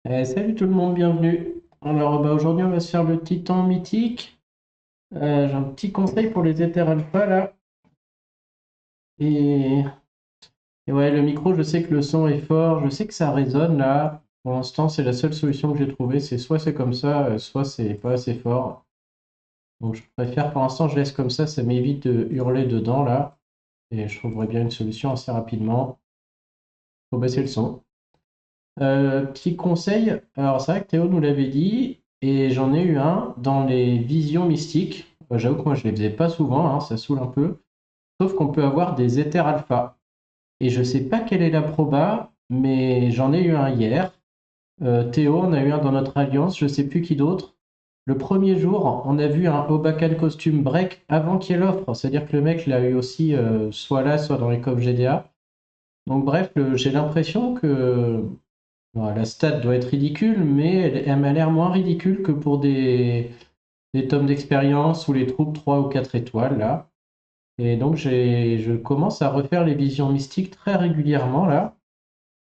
Salut tout le monde, bienvenue. Alors aujourd'hui on va se faire le Titan mythique. J'ai un petit conseil pour les Ether Alpha là. Et, et ouais, le micro, je sais que le son est fort, je sais que ça résonne là. Pour l'instant, c'est la seule solution que j'ai trouvée. C'est soit c'est comme ça, soit c'est pas assez fort. Donc je préfère pour l'instant, je laisse comme ça m'évite de hurler dedans là. Et je trouverai bien une solution assez rapidement. Faut baisser le son. Petit conseil, alors c'est vrai que Théo nous l'avait dit, et j'en ai eu un dans les visions mystiques. J'avoue que moi je les faisais pas souvent, hein, ça saoule un peu. Sauf qu'on peut avoir des éthers alpha. Et je sais pas quelle est la proba, mais j'en ai eu un hier. Théo en a eu un dans notre alliance, je sais plus qui d'autre. Le premier jour, on a vu un Obakan costume break avant qu'il y ait l'offre. C'est-à-dire que le mec l'a eu aussi soit là, soit dans les coffres GDA. Donc bref, j'ai l'impression que bon, la stat doit être ridicule, mais elle m'a l'air moins ridicule que pour des tomes d'expérience ou les troupes 3 ou 4 étoiles, là. Et donc, je commence à refaire les visions mystiques très régulièrement, là.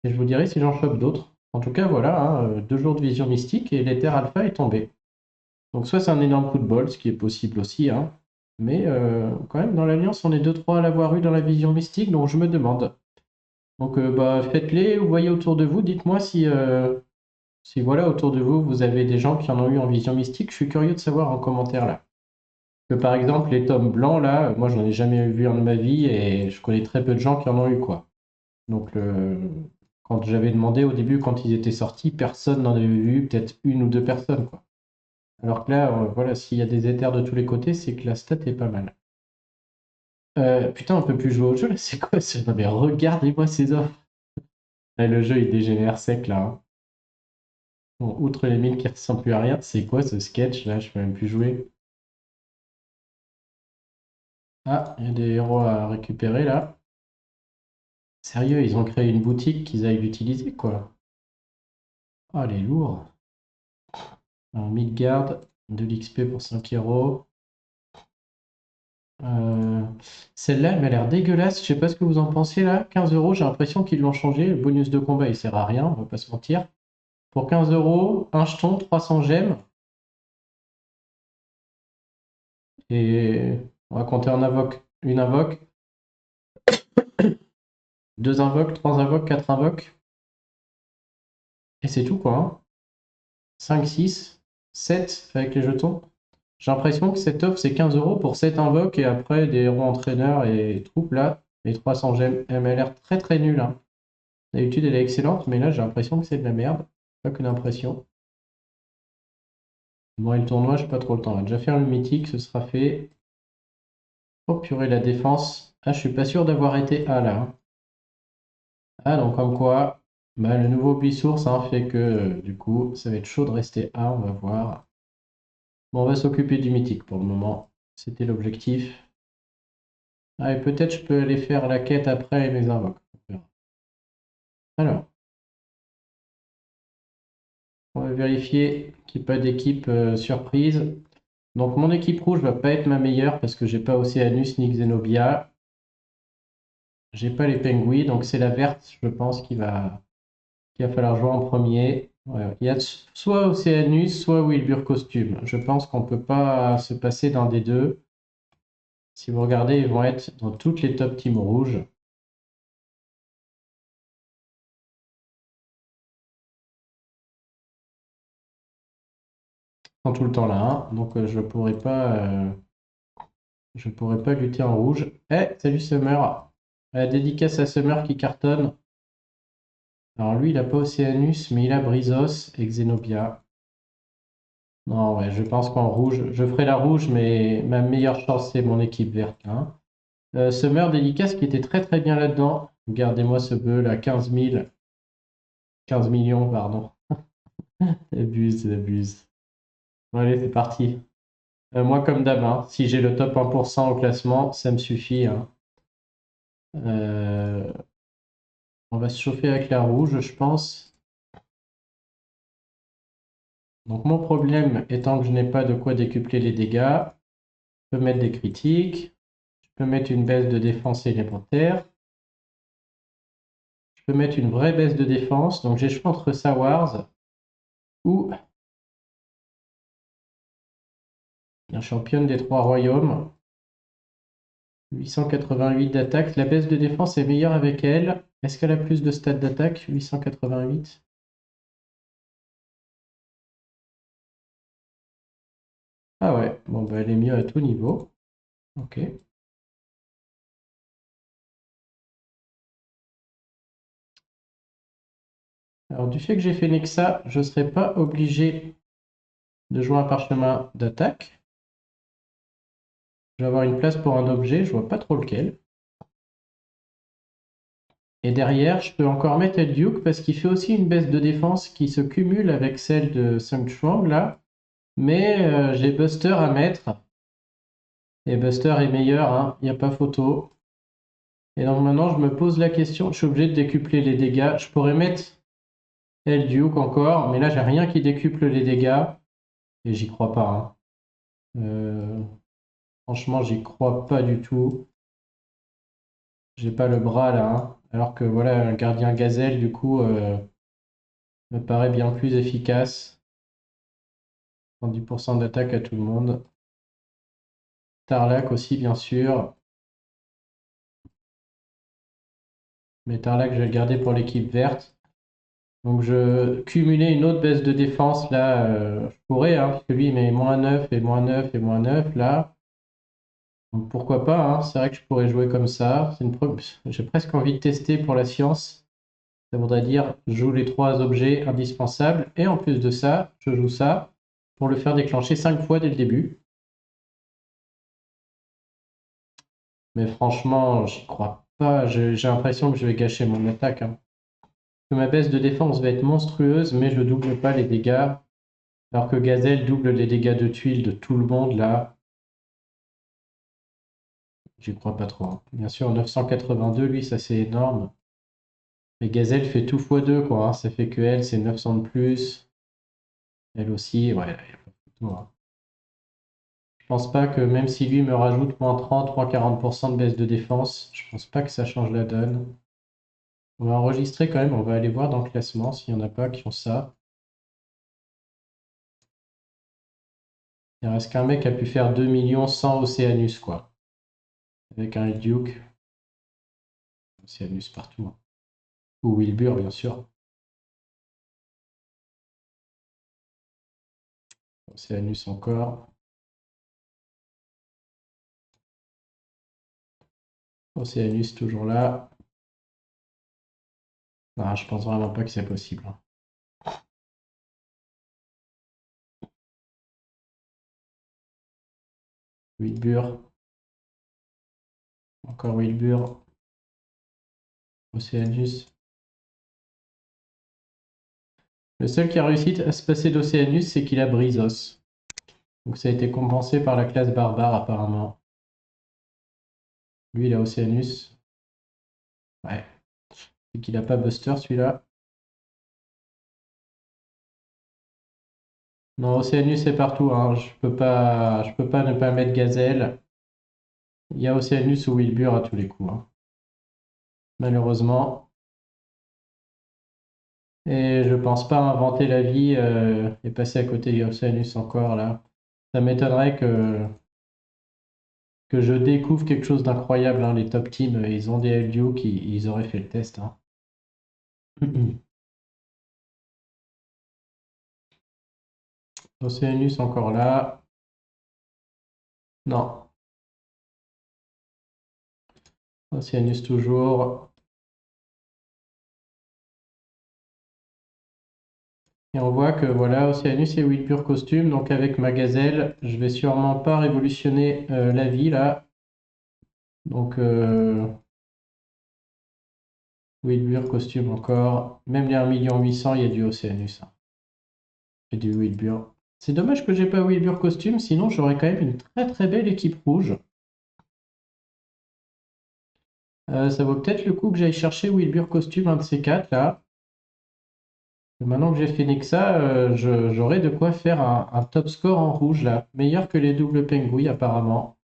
Et je vous dirai si j'en chope d'autres. En tout cas, voilà, hein, 2 jours de vision mystique et l'Ether Alpha est tombé. Donc, soit c'est un énorme coup de bol, ce qui est possible aussi, hein. Mais quand même, dans l'Alliance, on est deux trois à l'avoir eu dans la vision mystique, donc je me demande. Donc, bah, faites-les, vous voyez autour de vous, dites-moi si voilà, autour de vous, vous avez des gens qui en ont eu en vision mystique, je suis curieux de savoir en commentaire là. Que par exemple, les tomes blancs, là, moi j'en ai jamais vu un de ma vie et je connais très peu de gens qui en ont eu, quoi. Donc, quand j'avais demandé au début, quand ils étaient sortis, personne n'en avait vu, peut-être une ou deux personnes, quoi. Alors que là, voilà, s'il y a des éthers de tous les côtés, c'est que la stat est pas mal. Putain, on peut plus jouer au jeu, là, c'est quoi ce... Non mais regardez-moi ces offres. Le jeu, il dégénère sec, là, hein. Bon, outre les mines qui ressemblent plus à rien, c'est quoi ce sketch, là? Je peux même plus jouer. Ah, il y a des héros à récupérer là. Sérieux, ils ont créé une boutique qu'ils aillent l'utiliser quoi. Ah, elle est lourde. Alors, Midgard, de l'XP pour 5 héros. Euh, Celle-là, elle m'a l'air dégueulasse. Je sais pas ce que vous en pensez là. 15 euros, j'ai l'impression qu'ils l'ont changé. Le bonus de combat, il sert à rien, on va pas se mentir. Pour 15 euros, un jeton, 300 gemmes. Et on va compter un invoque, une invoque, deux invoques, trois invoques, quatre invoques. Et c'est tout quoi, hein. 5, 6, 7 avec les jetons. J'ai l'impression que cette offre c'est 15 euros pour 7 invoques et après des héros entraîneurs et troupes là. Les 300 gemmes, elle m'a l'air très très nulle, hein. D'habitude elle est excellente, mais là j'ai l'impression que c'est de la merde. Pas qu'une impression. Bon, et le tournoi, j'ai pas trop le temps. On va déjà faire le mythique, ce sera fait. Oh purée, la défense. Ah, je suis pas sûr d'avoir été A là, hein. Ah, donc comme quoi, bah, le nouveau Bissource hein, fait que du coup, ça va être chaud de rester A, on va voir. Bon, on va s'occuper du mythique pour le moment. C'était l'objectif. Ah, et peut-être je peux aller faire la quête après les invoques. On verra. Alors, on va vérifier qu'il n'y ait pas d'équipe surprise. Donc, mon équipe rouge va pas être ma meilleure parce que j'ai pas Océanus ni Xenobia. J'ai pas les Penguins, donc c'est la verte, je pense, qu'il va falloir jouer en premier. Ouais, il y a soit Océanus, soit Wilbur Costume. Je pense qu'on peut pas se passer d'un des deux. Si vous regardez, ils vont être dans toutes les top teams rouges. Ils sont tout le temps là, hein. Donc je pourrais pas lutter en rouge. Eh, salut Summer. Dédicace à Summer qui cartonne. Alors lui, il a pas Océanus, mais il a Brizos et Xenobia. Non, ouais, je pense qu'en rouge, je ferai la rouge, mais ma meilleure chance, c'est mon équipe verte, hein. Summer dédicace qui était très très bien là-dedans. Regardez-moi ce bœuf là, 15 000, 15 millions, pardon. Abuse, abuse. Bon, allez, c'est parti. Moi, comme d'hab, hein, si j'ai le top 1% au classement, ça me suffit, hein. Euh, on va se chauffer avec la rouge, je pense. Donc, mon problème étant que je n'ai pas de quoi décupler les dégâts, je peux mettre des critiques, je peux mettre une baisse de défense élémentaire, je peux mettre une vraie baisse de défense. Donc, j'ai le choix entre Sawars. ou la championne des trois royaumes. 888 d'attaque. La baisse de défense est meilleure avec elle. Est-ce qu'elle a plus de stats d'attaque? 888. Ah ouais, bon bah elle est mieux à tout niveau. Ok. Alors du fait que j'ai fait Nexa, je ne serai pas obligé de jouer un parchemin d'attaque. Je vais avoir une place pour un objet, je vois pas trop lequel. Et derrière, je peux encore mettre El Duke parce qu'il fait aussi une baisse de défense qui se cumule avec celle de Sung Chuang là. Mais j'ai Buster à mettre. Et Buster est meilleur, hein, il n'y a pas photo. Et donc maintenant, je me pose la question, je suis obligé de décupler les dégâts. Je pourrais mettre El Duke encore, mais là, j'ai rien qui décuple les dégâts. Et j'y crois pas, hein. Franchement, j'y crois pas du tout. J'ai pas le bras là, hein. Alors que voilà, un gardien gazelle, du coup, me paraît bien plus efficace. 10% d'attaque à tout le monde. Tarlac aussi, bien sûr. Mais Tarlac, je vais le garder pour l'équipe verte. Donc je cumulais une autre baisse de défense là, je pourrais, hein, parce que lui il met -9 et -9 et -9 là. Donc pourquoi pas, hein, c'est vrai que je pourrais jouer comme ça. J'ai presque envie de tester pour la science. Ça voudrait dire je joue les trois objets indispensables et en plus de ça, je joue ça pour le faire déclencher 5 fois dès le début. Mais franchement, j'y crois pas. J'ai l'impression que je vais gâcher mon attaque, hein. Que ma baisse de défense va être monstrueuse, mais je double pas les dégâts. Alors que Gazelle double les dégâts de tuiles de tout le monde là. J'y crois pas trop, hein. Bien sûr, 982, lui, ça c'est énorme. Mais Gazelle fait tout x2, quoi, hein. Ça fait que elle, c'est 900 de plus. Elle aussi, ouais, il y a pas photo, hein. Je pense pas que même si lui me rajoute -30, -40% de baisse de défense, je pense pas que ça change la donne. On va enregistrer quand même, on va aller voir dans le classement s'il y en a pas qui ont ça. Il reste qu'un mec qui a pu faire 2 millions sans Océanus, quoi. Avec un Duke. Océanus partout, hein. Ou Wilbur, bien sûr. Océanus encore. Océanus toujours là. Ah, je pense vraiment pas que c'est possible, hein. Wilbur. Encore Wilbur. Océanus. Le seul qui a réussi à se passer d'Océanus, c'est qu'il a Brizos. Donc ça a été compensé par la classe barbare apparemment. Lui, il a Océanus. Ouais. C'est qu'il a pas Buster celui-là. Non, Océanus c'est partout, hein. Je peux pas ne pas mettre Gazelle. Il y a Océanus ou Wilbur à tous les coups, hein. Malheureusement. Et je pense pas inventer la vie et passer à côté d'Océanus encore là. Ça m'étonnerait que je découvre quelque chose d'incroyable, hein. Les top teams, ils ont des LDO ils auraient fait le test, hein. Océanus encore là. Non. Océanus toujours. Et on voit que voilà, Océanus et Wilbur costume. Donc avec ma gazelle, je vais sûrement pas révolutionner la vie là. Donc Wilbur costume encore. Même les 1 800 000, il y a du Océanus, hein. Et du Wilbur. C'est dommage que j'ai pas Wilbur costume, sinon j'aurais quand même une très très belle équipe rouge. Ça vaut peut-être le coup que j'aille chercher Wilbur costume, un de ces quatre là. Et maintenant que j'ai fait Nexa, j'aurai de quoi faire un top score en rouge là. Meilleur que les doubles pengouilles apparemment.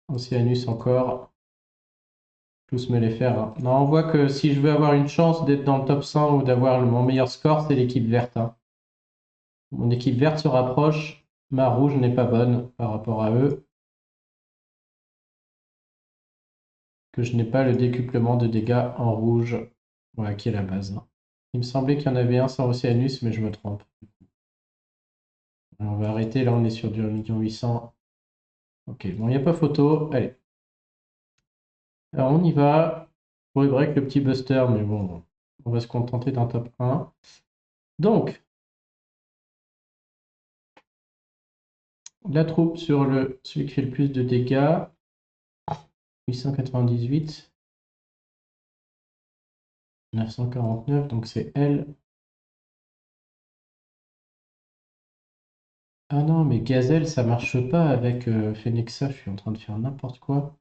Océanus encore. tous me les faire, hein. Non, on voit que si je veux avoir une chance d'être dans le top 100 ou d'avoir mon meilleur score, c'est l'équipe verte, hein. Mon équipe verte se rapproche, ma rouge n'est pas bonne par rapport à eux. Que je n'ai pas le décuplement de dégâts en rouge, voilà, qui est la base, hein. Il me semblait qu'il y en avait un sans Océanus, mais je me trompe. Alors, on va arrêter, là on est sur du 1 800 000. Ok, bon, il n'y a pas photo, allez. Alors on y va. Je pourrais break le petit buster, mais bon, on va se contenter d'un top 1. Donc, la troupe sur celui qui fait le plus de dégâts. 898. 949, donc c'est elle. Ah non, mais Gazelle, ça marche pas avec Phenexa, je suis en train de faire n'importe quoi.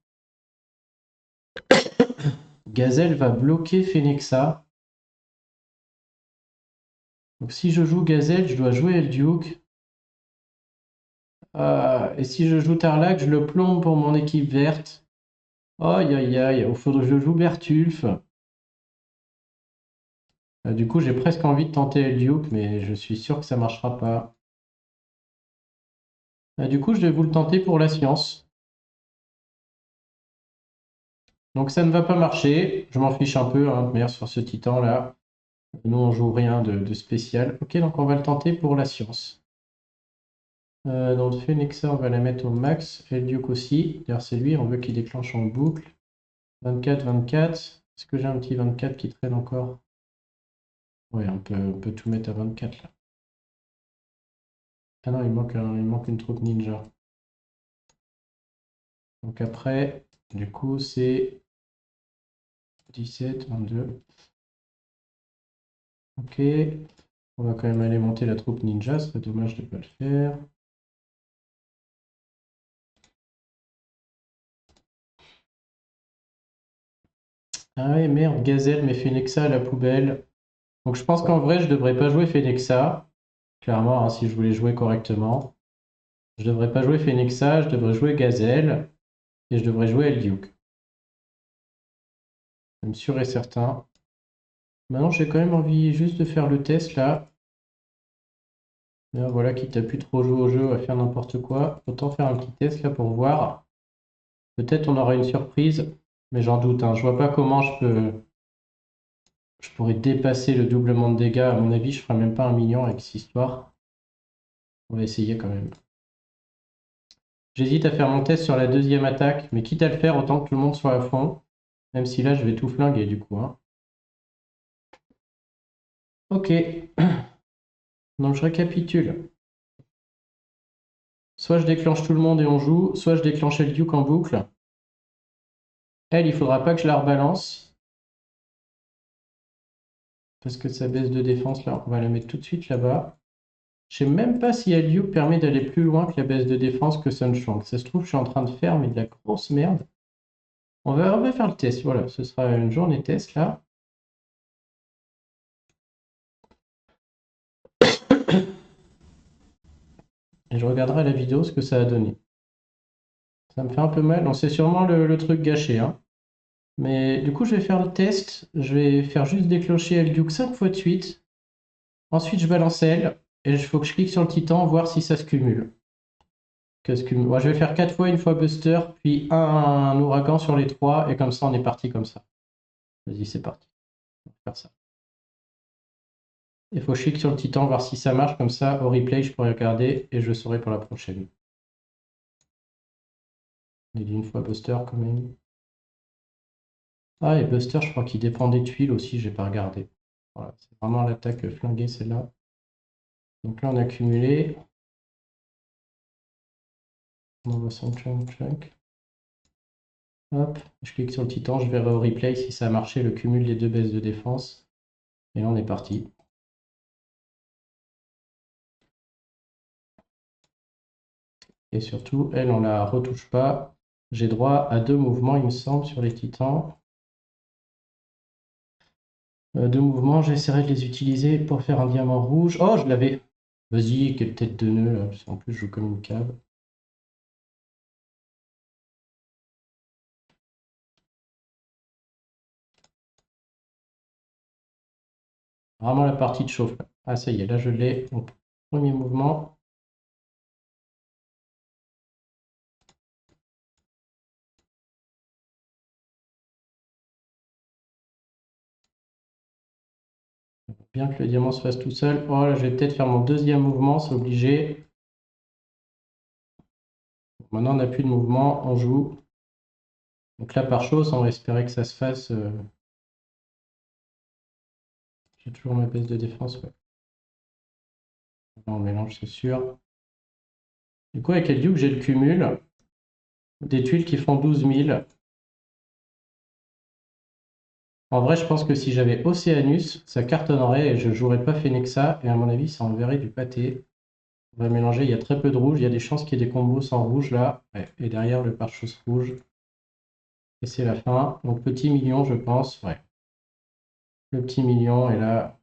Gazelle va bloquer Phenexa. Donc si je joue Gazelle, je dois jouer Elduke. Et si je joue Tarlac, je le plombe pour mon équipe verte. Aïe aïe aïe, il faudrait que je joue Bertulf. Du coup, j'ai presque envie de tenter Elduke, mais je suis sûr que ça marchera pas. Du coup, je vais vous le tenter pour la science. Donc ça ne va pas marcher, je m'en fiche un peu, hein, de manière sur ce titan là. Nous on joue rien de spécial. Ok, donc on va le tenter pour la science. Donc Phenexa, on va la mettre au max. Elduke aussi. D'ailleurs c'est lui, on veut qu'il déclenche en boucle. 24, 24. Est-ce que j'ai un petit 24 qui traîne encore? Oui, on peut tout mettre à 24 là. Ah non, il manque une troupe ninja. Donc après, du coup c'est 17, 22. Ok. On va quand même aller monter la troupe ninja, ce serait dommage de ne pas le faire. Ah ouais, merde, Gazelle met Phenexa à la poubelle. Donc je pense qu'en vrai, je devrais pas jouer Phenexa. Clairement, hein, si je voulais jouer correctement. Je devrais pas jouer Phenexa, je devrais jouer Gazelle. Et je devrais jouer Elduke. Même sûr et certain. Maintenant, j'ai quand même envie juste de faire le test là. Voilà, quitte à plus trop jouer au jeu, à faire n'importe quoi. Autant faire un petit test là pour voir. Peut-être on aura une surprise, mais j'en doute, hein. Je vois pas comment je pourrais dépasser le doublement de dégâts. À mon avis, je ferai même pas 1 million avec cette histoire. On va essayer quand même. J'hésite à faire mon test sur la deuxième attaque, mais quitte à le faire, autant que tout le monde soit à fond. Même si là, je vais tout flinguer du coup, hein. Ok. Donc je récapitule. Soit je déclenche tout le monde et on joue, soit je déclenche le Duke en boucle. Elle, il faudra pas que je la rebalance. Parce que sa baisse de défense, là, on va la mettre tout de suite là-bas. Je sais même pas si Duke permet d'aller plus loin que la baisse de défense que Sunshang. Ça se trouve, je suis en train de faire mais de la grosse merde. On va faire le test. Voilà, ce sera une journée test là. Et je regarderai la vidéo ce que ça a donné. Ça me fait un peu mal. Non, c'est sûrement le truc gâché, hein. Mais du coup, je vais faire le test. Je vais faire juste déclencher Elduke 5 fois de suite. Ensuite, je balance elle. Et il faut que je clique sur le titan, voir si ça se cumule. Moi, je vais faire 4 fois, une fois Buster, puis un ouragan sur les 3. Et comme ça, on est parti comme ça. Vas-y, c'est parti. On va faire ça. Il faut que je clique sur le titan, voir si ça marche. Comme ça, au replay, je pourrai regarder et je saurai pour la prochaine. On a dit une fois Buster quand même. Ah, et Buster, je crois qu'il dépend des tuiles aussi, j'ai pas regardé. Voilà, c'est vraiment l'attaque flinguée celle-là. Donc là, on a cumulé. On envoie son chunk. Hop, je clique sur le titan, je verrai au replay si ça a marché, le cumul des deux baisses de défense. Et là, on est parti. Et surtout, elle, on la retouche pas. J'ai droit à 2 mouvements, il me semble, sur les titans. 2 mouvements, j'essaierai de les utiliser pour faire un diamant rouge. Oh, je l'avais. Vas-y, quelle tête de nœud, là. En plus, je joue comme une cave. Vraiment la partie de chauffe. Là. Ah, ça y est, là je l'ai. Donc, premier mouvement. Bien que le diamant se fasse tout seul. Oh là, je vais peut-être faire mon deuxième mouvement, c'est obligé. Maintenant, on n'a plus de mouvement, on joue. Donc là, par chose, on va espérer que ça se fasse. J'ai toujours ma baisse de défense. Ouais. On mélange, c'est sûr. Du coup, avec Elduke, j'ai le cumul des tuiles qui font 12 000. En vrai, je pense que si j'avais Océanus, ça cartonnerait et je jouerais pas Phenexa. Et à mon avis, ça enverrait du pâté. On va mélanger, il y a très peu de rouge. Il y a des chances qu'il y ait des combos sans rouge là. Ouais. Et derrière, le pare-chose rouge. Et c'est la fin. Donc, petit million, je pense. Ouais. Le petit million est là.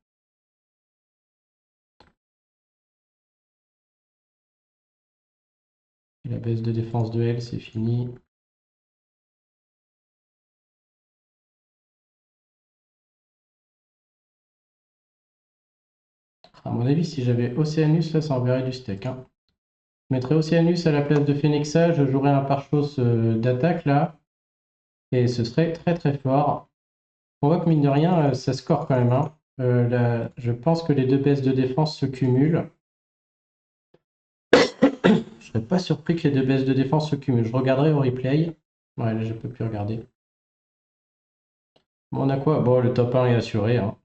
La baisse de défense de L, c'est fini. À mon avis, si j'avais Océanus, là, ça enverrait du steak. Hein. Je mettrais Océanus à la place de Phenexa, je jouerais un pare-chose d'attaque là. Et ce serait très très fort. On voit que mine de rien, ça score quand même. Hein. Je pense que les deux baisses de défense se cumulent. Je serais pas surpris que les deux baisses de défense se cumulent. Je regarderai au replay. Ouais, là, je peux plus regarder. Bon, on a quoi? Bon, le top 1 est assuré. Hein.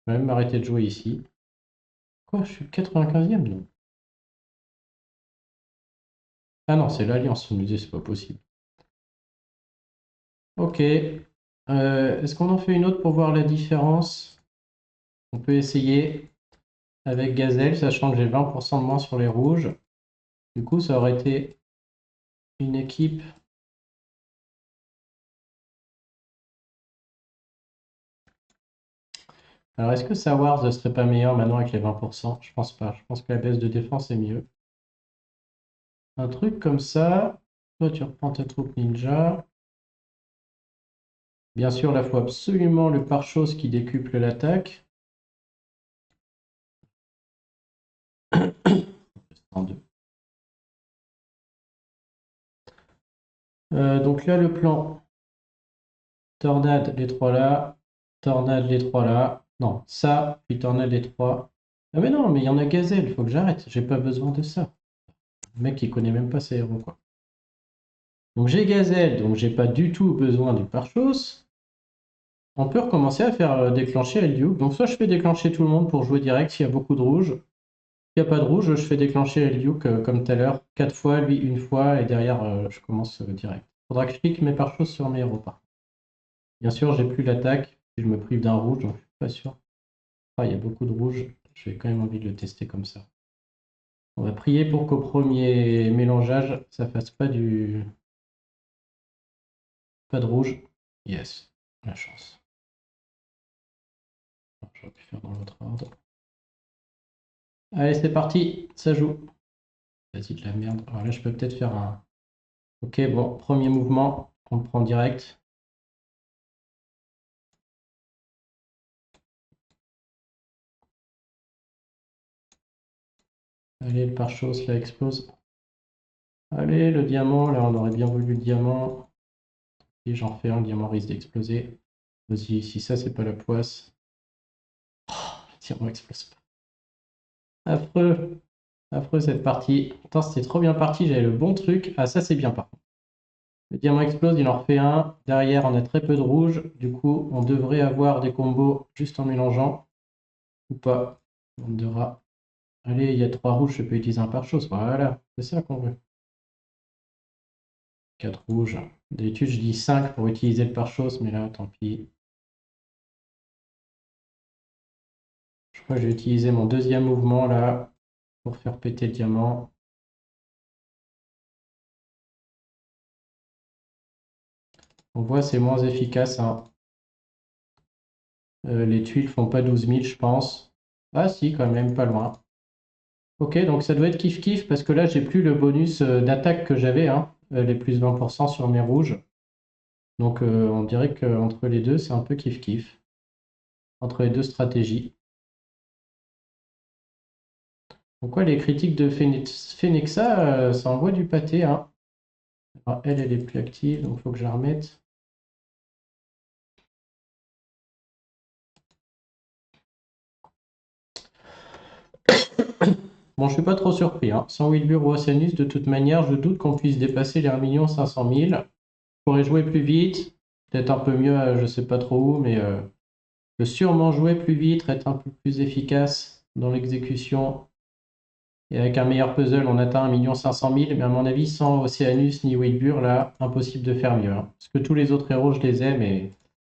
Je vais même m'arrêter de jouer ici. Quoi? Je suis 95e, non? Ah non, c'est l'Alliance. Je me disais, c'est pas possible. Ok. Est-ce qu'on en fait une autre pour voir la différence? On peut essayer avec Gazelle, sachant que j'ai 20% de moins sur les rouges. Du coup, ça aurait été une équipe. Alors, est-ce que Sawars ne serait pas meilleur maintenant avec les 20%? Je pense pas. Je pense que la baisse de défense est mieux. Un truc comme ça. Toi, tu reprends ta troupe ninja. Bien sûr, là, il faut absolument le pare-chose qui décuple l'attaque. En deux. Donc là, le plan. Tornade, les trois là. Tornade, les trois là. Non, ça, puis tornade, les trois. Ah mais non, mais il y en a Gazelle, il faut que j'arrête. J'ai pas besoin de ça. Le mec, il connaît même pas ses héros, quoi. Donc j'ai Gazelle, donc j'ai pas du tout besoin du pare-chose. On peut recommencer à faire déclencher Elduke. Donc soit je fais déclencher tout le monde pour jouer direct s'il y a beaucoup de rouge. S'il n'y a pas de rouge, je fais déclencher Elduke comme tout à l'heure. 4 fois, lui une fois, et derrière je commence direct. Faudra que je clique mes pare-choses sur mes héros. Bien sûr, j'ai plus l'attaque. Si je me prive d'un rouge, donc je suis pas sûr. Ah, il y a beaucoup de rouge. J'ai quand même envie de le tester comme ça. On va prier pour qu'au premier mélangeage, ça fasse pas de rouge. Yes, la chance. J'aurais pu faire dans l'autre ordre. Allez, c'est parti, ça joue. Vas-y, de la merde. Alors là, je peux peut-être faire un... Ok, bon, premier mouvement, on le prend direct. Allez, le pare-chose, là, explose. Allez, le diamant, là, on aurait bien voulu le diamant. Et j'en fais un, le diamant risque d'exploser. Vas-y, si ça, c'est pas la poisse. Oh, le diamant explose pas. Affreux. Affreux, cette partie. Attends, c'était trop bien parti, j'avais le bon truc. Ah, ça, c'est bien, par contre. Le diamant explose, il en refait un. Derrière, on a très peu de rouge. Du coup, on devrait avoir des combos juste en mélangeant. Ou pas. On devra. Allez, il y a 3 rouges, je peux utiliser un pare-chose. Voilà, c'est ça qu'on veut. 4 rouges. D'habitude, je dis 5 pour utiliser le pare-chose, mais là, tant pis. Je crois que je vais utiliser mon deuxième mouvement là pour faire péter le diamant. On voit, c'est moins efficace. Hein. Les tuiles font pas 12 000, je pense. Ah si, quand même, pas loin. Ok, donc ça doit être kiff-kiff parce que là, j'ai plus le bonus d'attaque que j'avais, hein, les plus 20% sur mes rouges. Donc on dirait qu'entre les deux, c'est un peu kiff-kiff. Entre les deux stratégies. Donc ouais, les critiques de Phenexa, ça envoie du pâté, hein. Alors, elle est plus active, donc il faut que je la remette. Bon, je suis pas trop surpris, hein. Sans Wilbur ou Oceanus, de toute manière, je doute qu'on puisse dépasser les 1 500 000. Je pourrais jouer plus vite, peut-être un peu mieux, je sais pas trop où, mais je peux sûrement jouer plus vite, être un peu plus efficace dans l'exécution. Et avec un meilleur puzzle, on atteint 1 500 000, mais à mon avis, sans Oceanus ni Wilbur, là, impossible de faire mieux, hein. Parce que tous les autres héros, je les aime, et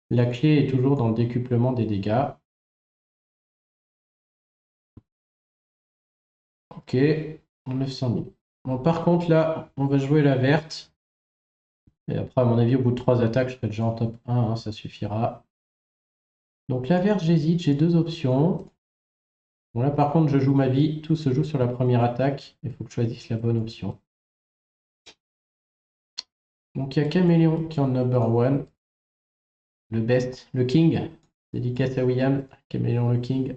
la clé est toujours dans le décuplement des dégâts. Ok, 900 000. Bon, par contre, là, on va jouer la verte. Et après, à mon avis, au bout de 3 attaques, je serai déjà en top 1, hein, ça suffira. Donc la verte, j'hésite, j'ai 2 options. Bon, là, par contre, je joue ma vie. Tout se joue sur la première attaque. Il faut que je choisisse la bonne option. Donc il y a Caméléon qui est en number 1. Le best, le king. Dédicace à William. Caméléon le king.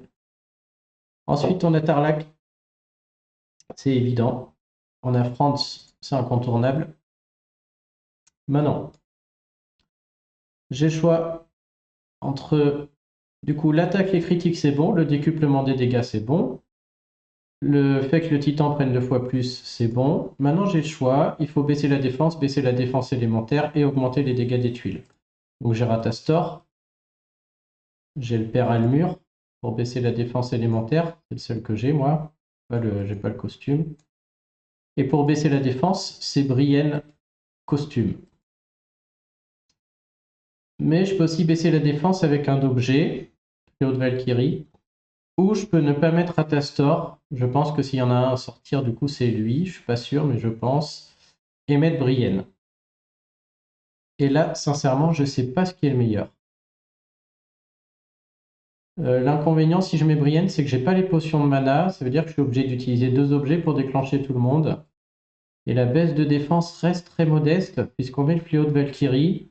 Ensuite, on a Tarlac. C'est évident. On a Franz, c'est incontournable. Maintenant, j'ai le choix entre, du coup, l'attaque et critique, c'est bon. Le décuplement des dégâts, c'est bon. Le fait que le titan prenne 2 fois plus, c'est bon. Maintenant, j'ai le choix. Il faut baisser la défense élémentaire et augmenter les dégâts des tuiles. Donc j'ai Ratastor. J'ai le père Almur pour baisser la défense élémentaire. C'est le seul que j'ai, moi. J'ai pas le costume. Et pour baisser la défense, c'est Brienne costume. Mais je peux aussi baisser la défense avec un objet, Fléau de Valkyrie. Ou je peux ne pas mettre Ratastor. Je pense que s'il y en a un à sortir, du coup, c'est lui. Je suis pas sûr, mais je pense. Et mettre Brienne. Et là, sincèrement, je sais pas ce qui est le meilleur. L'inconvénient, si je mets Brienne, c'est que j'ai pas les potions de mana. Ça veut dire que je suis obligé d'utiliser 2 objets pour déclencher tout le monde. Et la baisse de défense reste très modeste, puisqu'on met le fléau de Valkyrie,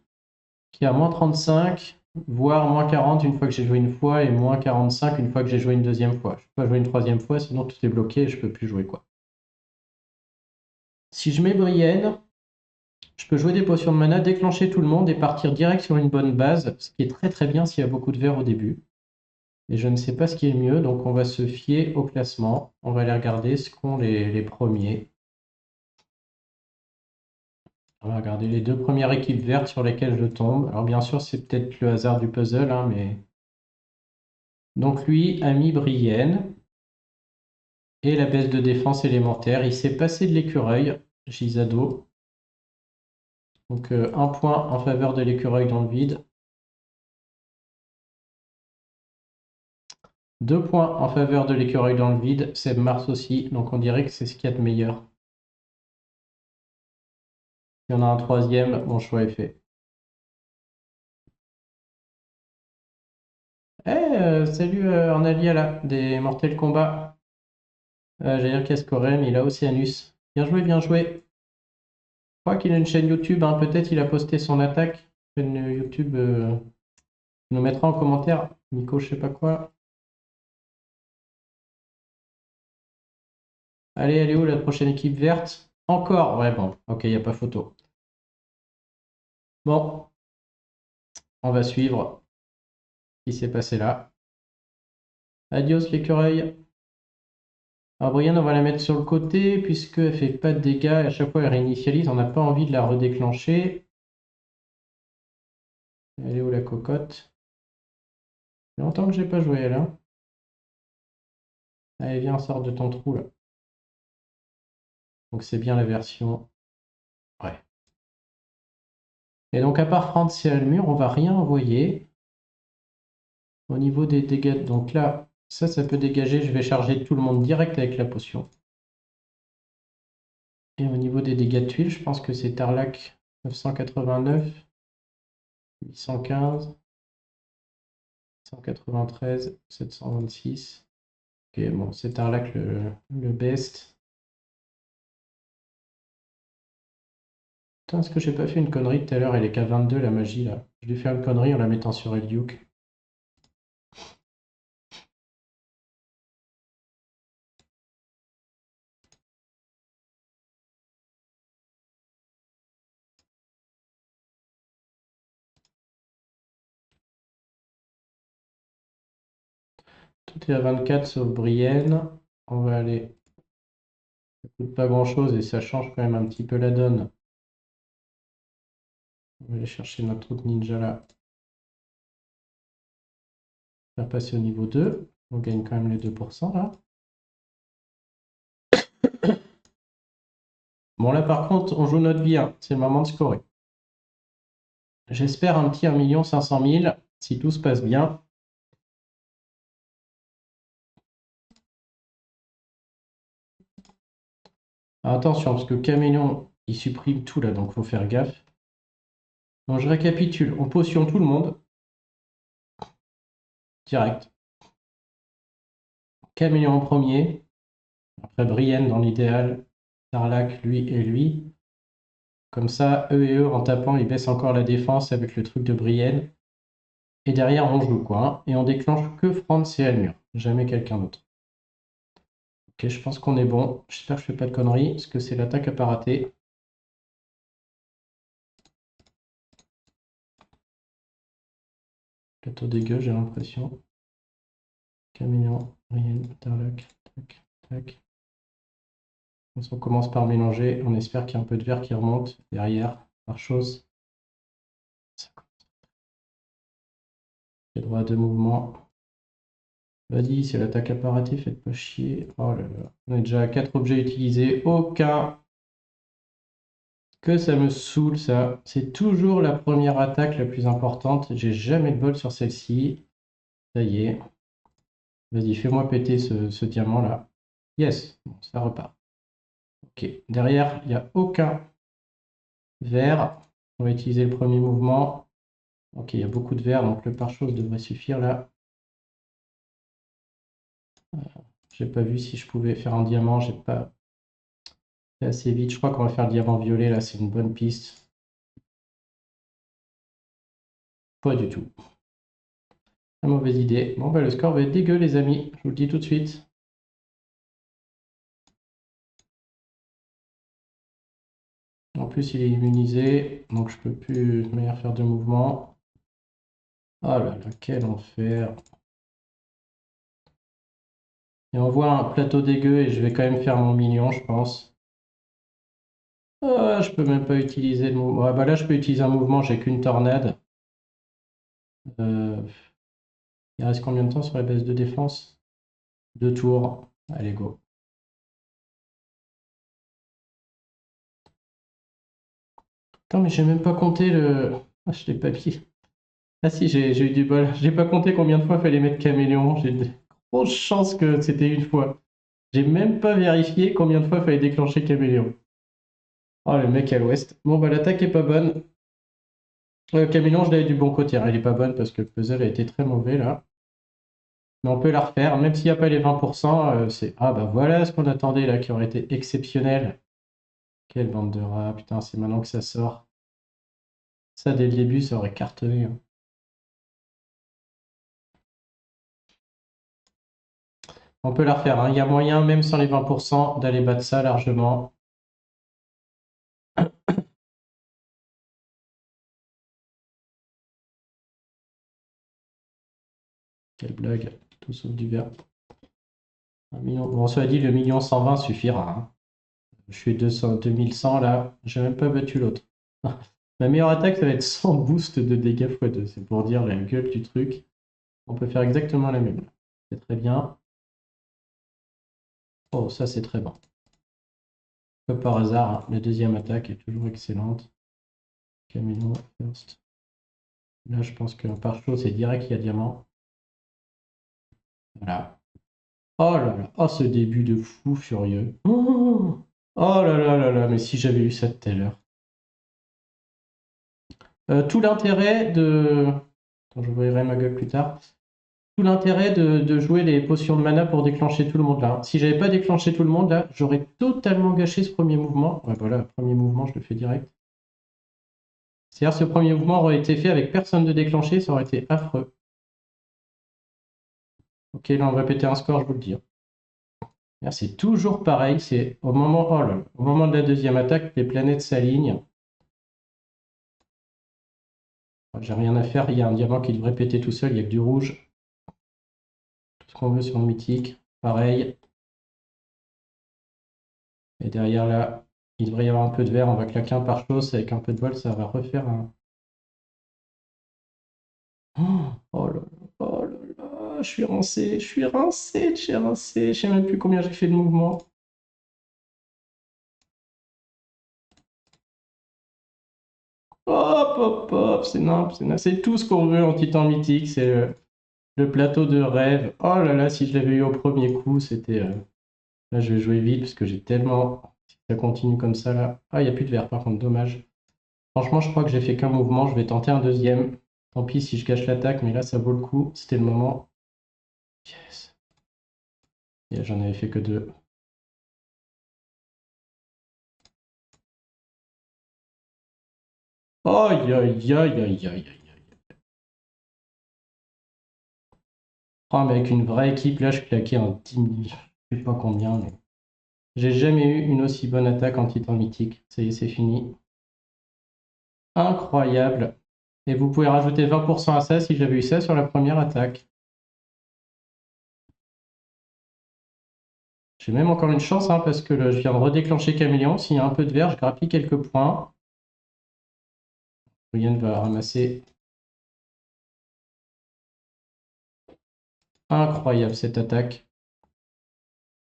qui est à moins 35, voire moins 40 une fois que j'ai joué une fois, et moins 45 une fois que j'ai joué une deuxième fois. Je peux pas jouer une troisième fois, sinon tout est bloqué et je peux plus jouer, quoi. Si je mets Brienne, je peux jouer des potions de mana, déclencher tout le monde et partir direct sur une bonne base, ce qui est très très bien s'il y a beaucoup de verts au début. Et je ne sais pas ce qui est le mieux, donc on va se fier au classement. On va aller regarder ce qu'ont les premiers. On va regarder les 2 premières équipes vertes sur lesquelles je tombe. Alors bien sûr, c'est peut-être le hasard du puzzle, hein, mais... Donc lui a mis Brienne. Et la baisse de défense élémentaire. Il s'est passé de l'écureuil, Gisado. Donc 1 point en faveur de l'écureuil dans le vide. 2 points en faveur de l'écureuil dans le vide. Seb Mars aussi, donc on dirait que c'est ce qu'il y a de meilleur. Il y en a un troisième, mon choix est fait. Salut Ornalia là, des Mortal Kombat. J'allais dire Cascoré, mais il a Océanus. Bien joué, bien joué. Je crois qu'il a une chaîne YouTube, hein. Peut-être il a posté son attaque. Chaîne YouTube, il nous mettra en commentaire. Nico, je sais pas quoi. Allez, elle est où la prochaine équipe verte? Encore? Ouais, bon, ok, il n'y a pas photo. Bon, on va suivre ce qui s'est passé là. Adios l'écureuil. Alors Brienne, on va la mettre sur le côté puisqu'elle fait pas de dégâts et à chaque fois elle réinitialise. On n'a pas envie de la redéclencher. Elle est où la cocotte? Ça fait longtemps que j'ai pas joué elle, hein. Allez, viens, sort de ton trou là. Donc c'est bien la version. Ouais. Et donc à part Franz et Almur, on va rien envoyer. Au niveau des dégâts, donc là, ça peut dégager. Je vais charger tout le monde direct avec la potion. Et au niveau des dégâts de tuiles, je pense que c'est Tarlac 989, 815, 193, 726. Ok, bon, c'est Tarlac le best. Putain, est-ce que j'ai pas fait une connerie tout à l'heure? Elle est qu'à 22 la magie là. Je lui fais une connerie en la mettant sur Eliuk. Tout est à 24 sauf Brienne. On va aller. Ça coûte pas grand chose et ça change quand même un petit peu la donne. On va aller chercher notre autre ninja là. Faire passer au niveau 2. On gagne quand même les 2% là. Bon là par contre on joue notre vie, hein. C'est le moment de scorer. J'espère un petit 1 500 000 si tout se passe bien. Alors, attention parce que Caméléon il supprime tout là donc faut faire gaffe. Donc je récapitule, on potion tout le monde. Direct. Caméléon en premier. Après Brienne dans l'idéal. Tarlac lui et lui. Comme ça, eux et eux en tapant ils baissent encore la défense avec le truc de Brienne. Et derrière on joue quoi, hein. Et on déclenche que Franz et Almur. Jamais quelqu'un d'autre. Ok, je pense qu'on est bon. J'espère que je fais pas de conneries, parce que c'est l'attaque à pas rater. Plateau dégueu, j'ai l'impression. Caméléon, Brienne, Tarlac, tac, tac. On commence par mélanger. On espère qu'il y a un peu de verre qui remonte derrière, par chose. J'ai droit à 2 mouvements. Vas-y, c'est l'attaque à pas rater, faites pas chier. Oh là là. On est déjà à 4 objets utilisés. Aucun. Que ça me saoule ça. C'est toujours la première attaque la plus importante. J'ai jamais de bol sur celle-ci. Ça y est. Vas-y, fais-moi péter ce diamant là. Yes, bon, ça repart. Ok, derrière, il n'y a aucun vert. On va utiliser le premier mouvement. Ok, il y a beaucoup de vert, donc le pare-chose devrait suffire là. J'ai pas vu si je pouvais faire un diamant, j'ai pas fait assez vite. Je crois qu'on va faire le diamant violet là, c'est une bonne piste. Pas du tout. Une mauvaise idée. Bon bah le score va être dégueu les amis, je vous le dis tout de suite. En plus il est immunisé, donc je peux plus de manière faire de mouvement. Oh là là, quel enfer. Et on voit un plateau dégueu et je vais quand même faire mon minion, je pense. Ah, je peux même pas utiliser le mouvement. Ah, bah là, je peux utiliser un mouvement, j'ai qu'une tornade. Euh, il reste combien de temps sur la base de défense? 2 tours. Allez, go. Attends, mais j'ai même pas compté le. Ah, je l'ai pas mis. Ah si, j'ai eu du bol. J'ai pas compté combien de fois il fallait mettre Caméléon. J'ai de grosses chances que c'était une fois. J'ai même pas vérifié combien de fois il fallait déclencher Caméléon. Oh, le mec à l'ouest. Bon, bah l'attaque est pas bonne. Caméléon, je l'avais du bon côté, hein. Elle est pas bonne parce que le puzzle a été très mauvais là. Mais on peut la refaire, même s'il n'y a pas les 20%, c'est... Ah bah voilà ce qu'on attendait là, qui aurait été exceptionnel. Quelle bande de rats, putain, c'est maintenant que ça sort. Ça, dès le début, ça aurait cartonné, hein. On peut la refaire, hein. Il y a moyen, même sans les 20%, d'aller battre ça largement. Quelle blague, tout sauf du vert. 1 million... Bon, cela dit, le 1 120 000 suffira, hein. Je suis 2100 là, j'ai même pas battu l'autre. Ma meilleure attaque, ça va être 100 boost de dégâts x2. C'est pour dire la gueule du truc. On peut faire exactement la même. C'est très bien. Oh, ça c'est très bon. Comme par hasard, hein, la deuxième attaque est toujours excellente. Caméléon first. Là, je pense que par chose, c'est direct qu'il y a diamant. Voilà. Oh là là, oh ce début de fou furieux. Oh, oh là là là là, mais si j'avais eu ça tout à l'heure. Tout l'intérêt de... Attends, je verrai ma gueule plus tard. Tout l'intérêt de jouer les potions de mana pour déclencher tout le monde là, hein. Si j'avais pas déclenché tout le monde là, j'aurais totalement gâché ce premier mouvement. Ouais, voilà, premier mouvement, je le fais direct. C'est-à-dire ce premier mouvement aurait été fait avec personne de déclenché, ça aurait été affreux. Ok, là on va péter un score, je vous le dis, hein. C'est toujours pareil, c'est au moment, oh là, au moment de la deuxième attaque, les planètes s'alignent. J'ai rien à faire, il y a un diamant qui devrait péter tout seul, il n'y a que du rouge. tout ce qu'on veut sur le mythique. Pareil. Et derrière là, il devrait y avoir un peu de vert. On va claquer un par chose. Avec un peu de bol, ça va refaire un. Oh là là, oh là là, je suis rincé, j'ai rincé. Je sais même plus combien j'ai fait de mouvements. Hop, hop, hop, c'est nimp, c'est tout ce qu'on veut en titan mythique, c'est le plateau de rêve. Oh là là, si je l'avais eu au premier coup, c'était. Là, je vais jouer vite parce que j'ai tellement. Si ça continue comme ça là. Ah, il n'y a plus de vert par contre, dommage. Franchement, je crois que j'ai fait qu'un mouvement, je vais tenter un deuxième. Tant pis si je gâche l'attaque, mais là, ça vaut le coup. C'était le moment. Yes. Et j'en avais fait que deux. Aïe, aïe, aïe, aïe, aïe, aïe. Oh, mais avec une vraie équipe, là, je claquais en 10 000. Je sais pas combien, mais. J'ai jamais eu une aussi bonne attaque en titan mythique. Ça y est, c'est fini. Incroyable. Et vous pouvez rajouter 20% à ça si j'avais eu ça sur la première attaque. J'ai même encore une chance, hein, parce que je viens de redéclencher Caméléon. S'il y a un peu de vert, je grappille quelques points. Brian va ramasser. Incroyable cette attaque.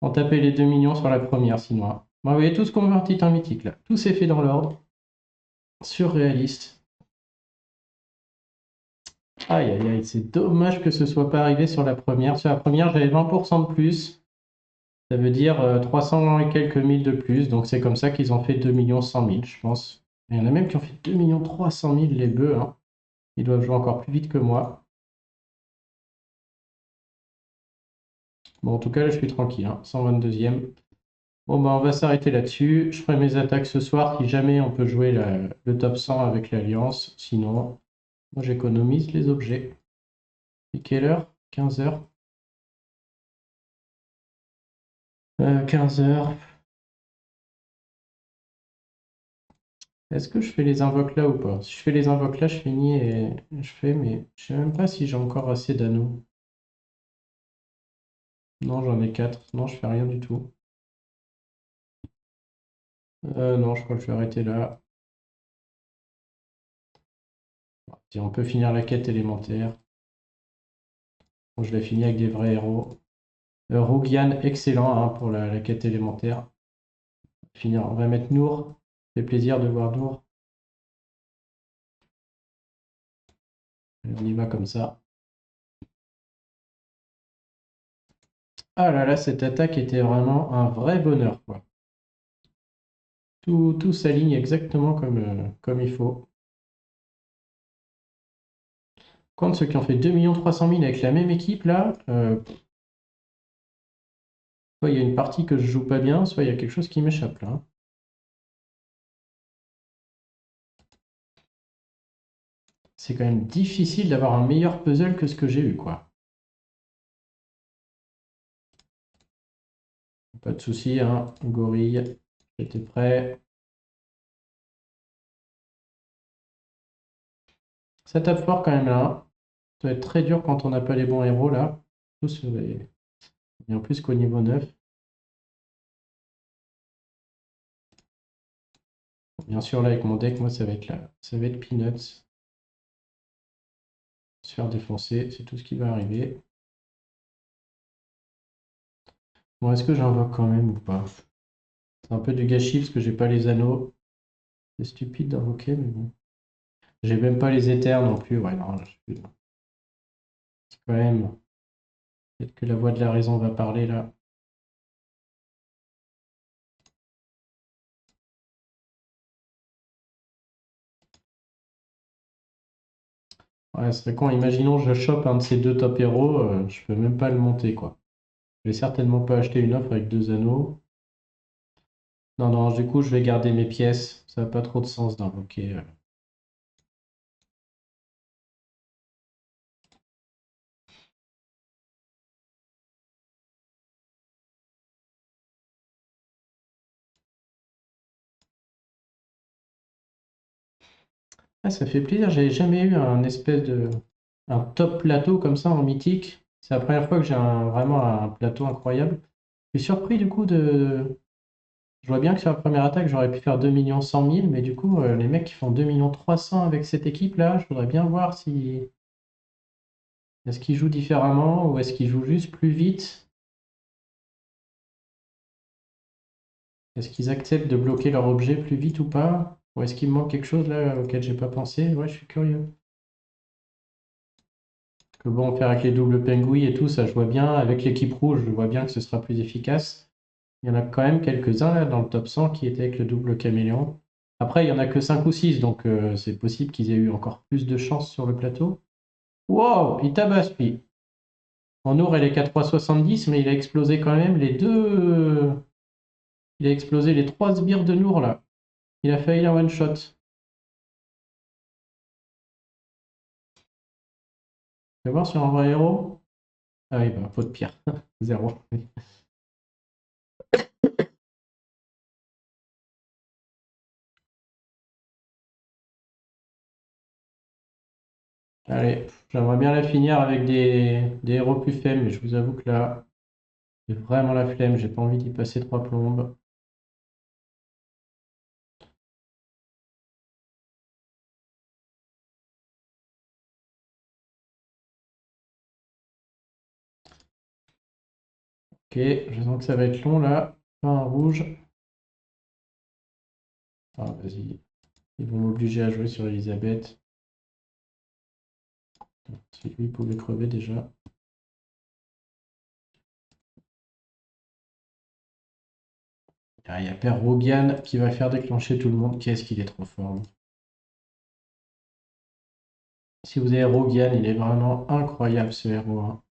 On tapait les 2 millions sur la première, sinon. Bon, vous voyez tout ce qu'on veut en titan mythique là. Tout s'est fait dans l'ordre. Surréaliste. Aïe aïe aïe, c'est dommage que ce soit pas arrivé sur la première. Sur la première, j'avais 20% de plus. Ça veut dire 300 et quelques mille de plus. Donc c'est comme ça qu'ils ont fait 2 100 000, je pense. Il y en a même qui ont fait 2 300 000 les bœufs. Hein. Ils doivent jouer encore plus vite que moi. Bon, en tout cas, là, je suis tranquille. Hein. 122e. Bon, bah, on va s'arrêter là-dessus. Je ferai mes attaques ce soir si jamais on peut jouer le top 100 avec l'Alliance. Sinon, moi, j'économise les objets. Et quelle heure? 15 heures. 15 heures. Est-ce que je fais les invoques là ou pas? Si je fais les invoques là, je finis et je fais, mais je sais même pas si j'ai encore assez d'anneaux. Non, j'en ai 4. Non, je fais rien du tout. Non, je crois que je vais arrêter là. Si on peut finir la quête élémentaire. Bon, je l'ai fini avec des vrais héros. Rougian, excellent hein, pour la quête élémentaire. Finir. On va mettre Nour. Ça fait plaisir de voir Nour. On y va comme ça. Ah là là, cette attaque était vraiment un vrai bonheur, quoi. Tout s'aligne exactement comme il faut. Quand ceux qui ont fait 2 300 000 avec la même équipe, là, soit il y a une partie que je joue pas bien, soit il y a quelque chose qui m'échappe là. Hein. C'est quand même difficile d'avoir un meilleur puzzle que ce que j'ai eu, quoi. Pas de souci, hein, gorille. J'étais prêt. Ça tape fort quand même là. Hein. Ça va être très dur quand on n'a pas les bons héros là. Et en plus qu'au niveau 9. Bien sûr, là, avec mon deck, moi, ça va être là. Ça va être Peanuts. Se faire défoncer, c'est tout ce qui va arriver. Bon, est-ce que j'invoque quand même ou pas? C'est un peu du gâchis parce que j'ai pas les anneaux. C'est stupide d'invoquer, mais bon. J'ai même pas les éthers non plus. Ouais, non, là, c'est quand même. Peut-être que la voix de la raison va parler là. Ouais, ce serait con. Imaginons je chope un de ces deux top héros, je peux même pas le monter quoi. Je vais certainement pas acheter une offre avec 2 anneaux. Non, non, du coup, je vais garder mes pièces. Ça n'a pas trop de sens d'invoquer. Ah, ça fait plaisir. J'avais jamais eu un espèce de. Un top plateau comme ça en mythique. C'est la première fois que j'ai vraiment un plateau incroyable. Je suis surpris du coup de... Je vois bien que sur la première attaque, j'aurais pu faire 2 100 000, mais du coup, les mecs qui font 2 300 000 avec cette équipe-là, je voudrais bien voir si... Est-ce qu'ils jouent différemment ou est-ce qu'ils jouent juste plus vite? Est-ce qu'ils acceptent de bloquer leur objet plus vite ou pas? Ou est-ce qu'il me manque quelque chose là auquel j'ai pas pensé? Ouais, je suis curieux. Que bon, faire avec les doubles pingouis et tout, ça je vois bien. Avec l'équipe rouge, je vois bien que ce sera plus efficace. Il y en a quand même quelques-uns là dans le top 100 qui étaient avec le double caméléon. Après, il y en a que 5 ou 6, donc c'est possible qu'ils aient eu encore plus de chance sur le plateau. Wow, il tabasse lui. En Nour, elle est qu'à 3,70, mais il a explosé quand même les deux. Il a explosé les 3 sbires de Nour là. Il a failli la one shot. Fais voir sur un vrai héros. Ah oui, bah, faute pire. Zéro. Allez, j'aimerais bien la finir avec des héros plus faibles, mais je vous avoue que là, j'ai vraiment la flemme, j'ai pas envie d'y passer 3 plombes. Ok, je sens que ça va être long là. Pas un rouge. Ah, vas-y. Ils vont m'obliger à jouer sur Elisabeth. Si lui pouvait crever déjà. Ah, il y a Père Rogian qui va faire déclencher tout le monde. Qu'est-ce qu'il est trop fort, lui. Si vous avez Rogian, il est vraiment incroyable ce héros, hein.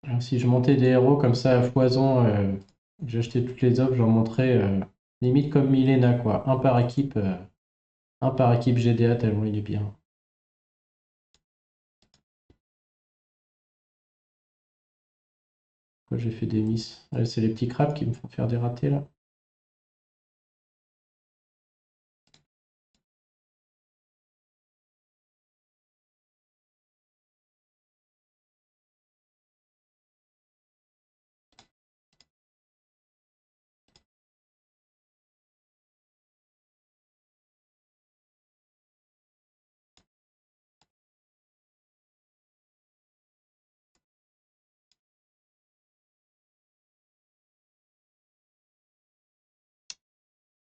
Alors, si je montais des héros comme ça à foison, que j'achetais toutes les offres, j'en montrais limite comme Milena, quoi. Un par équipe GDA tellement il est bien. Pourquoi j'ai fait des miss? Ouais, c'est les petits crabes qui me font faire des ratés là.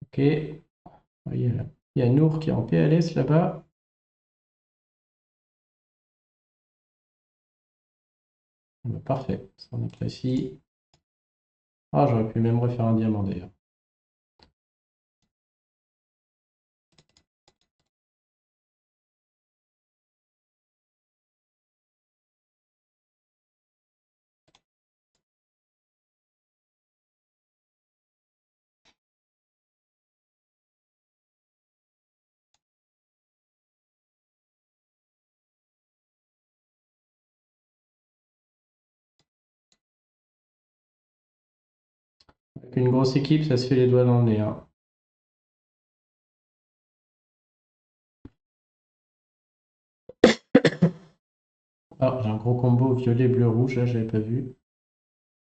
Ok. Il y a Nour qui est en PLS là-bas. Bah, parfait, ça en est précis. Ah, j'aurais pu même refaire un diamant d'ailleurs. Avec une grosse équipe, ça se fait les doigts dans le nez, hein. Ah, j'ai un gros combo violet, bleu, rouge, là, j'avais pas vu.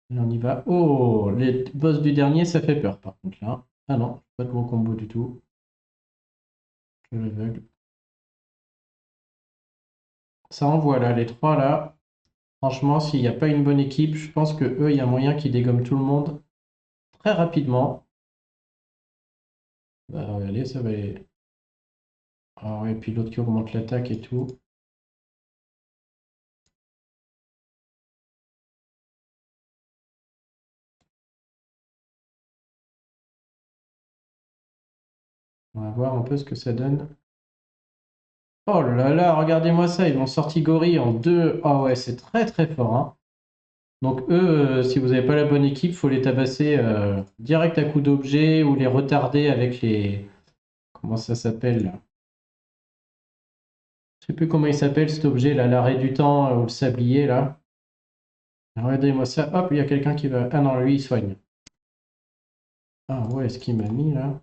Là, on y va. Oh, les boss du dernier, ça fait peur par contre là. Ah non, pas de gros combo du tout. Je l'aveugle. Ça envoie là, les trois là. Franchement, s'il n'y a pas une bonne équipe, je pense que eux, il y a moyen qu'ils dégomment tout le monde très rapidement. Bah, regardez, ça va aller. Ah ouais, et puis l'autre qui augmente l'attaque et tout. On va voir un peu ce que ça donne. Oh là là, regardez-moi ça, ils m'ont sorti Gorille en deux. Ah ouais, c'est très très fort, hein. Donc eux, si vous n'avez pas la bonne équipe, faut les tabasser direct à coup d'objet ou les retarder avec les... Comment ça s'appelle là? Je sais plus comment il s'appelle cet objet là, l'arrêt du temps ou le sablier là. Regardez-moi ça, hop, il y a quelqu'un qui va... Ah non, lui il soigne. Ah ouais, ce qu'il m'a mis là.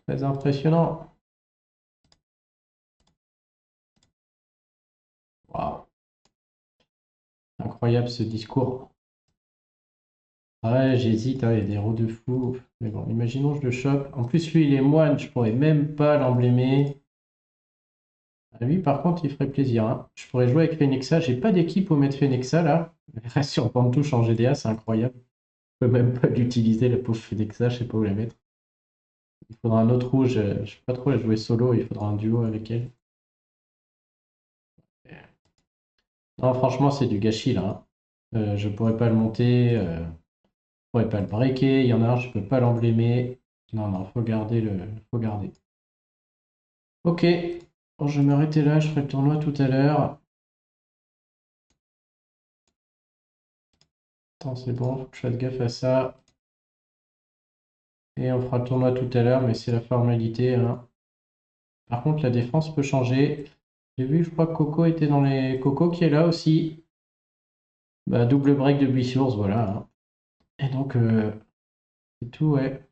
Très impressionnant. Waouh. Incroyable ce discours. Ouais, j'hésite, hein, il y a des roues de fou. Mais bon, imaginons je le chope. En plus, lui, il est moine, je pourrais même pas l'emblémer. Lui, par contre, il ferait plaisir, hein. Je pourrais jouer avec Phenexa. J'ai pas d'équipe où mettre Phenexa, là. Elle reste sur bande touche en GDA, c'est incroyable. Je peux même pas l'utiliser, la pauvre Phenexa, je sais pas où la mettre. Il faudra un autre rouge. Je sais pas trop la jouer solo, il faudra un duo avec elle. Non, franchement, c'est du gâchis, là, hein. Je pourrais pas le monter, je pourrais pas le breaker. Il y en a un, je peux pas l'emblémer. Non, non, faut garder le. Faut garder. Ok, bon, je vais m'arrêter là, je ferai le tournoi tout à l'heure. Attends, c'est bon, faut que je fasse gaffe à ça. Et on fera le tournoi tout à l'heure, mais c'est la formalité, hein. Par contre, la défense peut changer. J'ai vu, je crois que Coco était dans les. Coco qui est là aussi. Bah, double break de Buissours, voilà, hein. Et donc, c'est tout, ouais.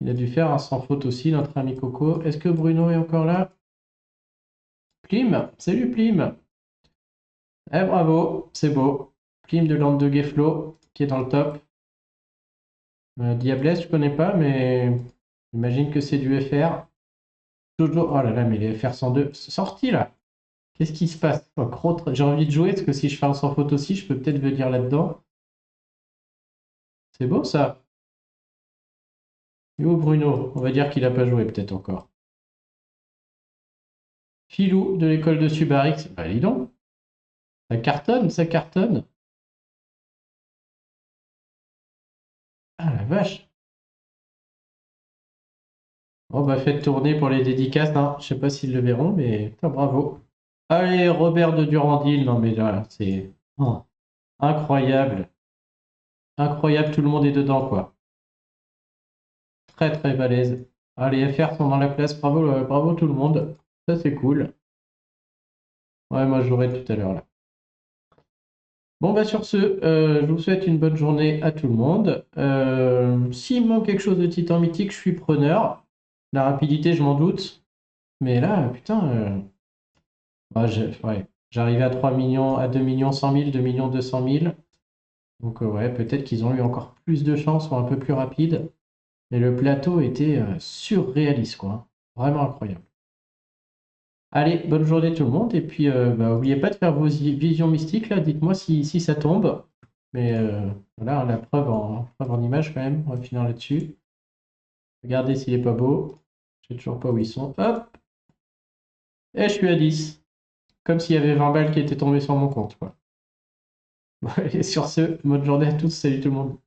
Il a dû faire un sans faute aussi, notre ami Coco. Est-ce que Bruno est encore là? Plim, salut Plim. Eh bravo, c'est beau. Plim de Land de Geflo, qui est dans le top. Diablesse, je connais pas, mais j'imagine que c'est du FR. Toujours. Oh là là, mais les FR 102, sorti là. Qu'est-ce qui se passe? Oh, j'ai envie de jouer, parce que si je fais un sans faute aussi, je peux peut-être venir là-dedans. C'est beau ça. Et où Bruno? On va dire qu'il n'a pas joué peut-être encore. Filou de l'école de Subarix. Bah dis donc, ça cartonne, ça cartonne. Ah la vache. Oh bah faites tourner pour les dédicaces, hein. Je sais pas s'ils le verront, mais putain, bravo. Allez, Robert de Durandil, non mais là, c'est oh, incroyable. Incroyable, tout le monde est dedans, quoi. Très très balèze. Ah, les FR sont dans la place, bravo, bravo tout le monde. Ça c'est cool. Ouais, moi je jouerai tout à l'heure là. Bon bah sur ce, je vous souhaite une bonne journée à tout le monde. S'il manque quelque chose de Titan Mythique, je suis preneur. La rapidité, je m'en doute. Mais là, putain, ouais, j'arrivais à 3 millions, à 2 millions 100 000, 2 millions 200 000. Donc ouais, peut-être qu'ils ont eu encore plus de chance ou un peu plus rapide. Mais le plateau était surréaliste, quoi, hein. Vraiment incroyable. Allez, bonne journée tout le monde. Et puis, bah, n'oubliez pas de faire vos visions mystiques, là. Dites-moi si ça tombe. Mais voilà, la preuve en image quand même. On va finir là-dessus. Regardez s'il est pas beau. Je sais toujours pas où ils sont. Hop! Et je suis à 10. Comme s'il y avait 20 balles qui étaient tombées sur mon compte, quoi. Et sur ce, bonne journée à tous. Salut tout le monde.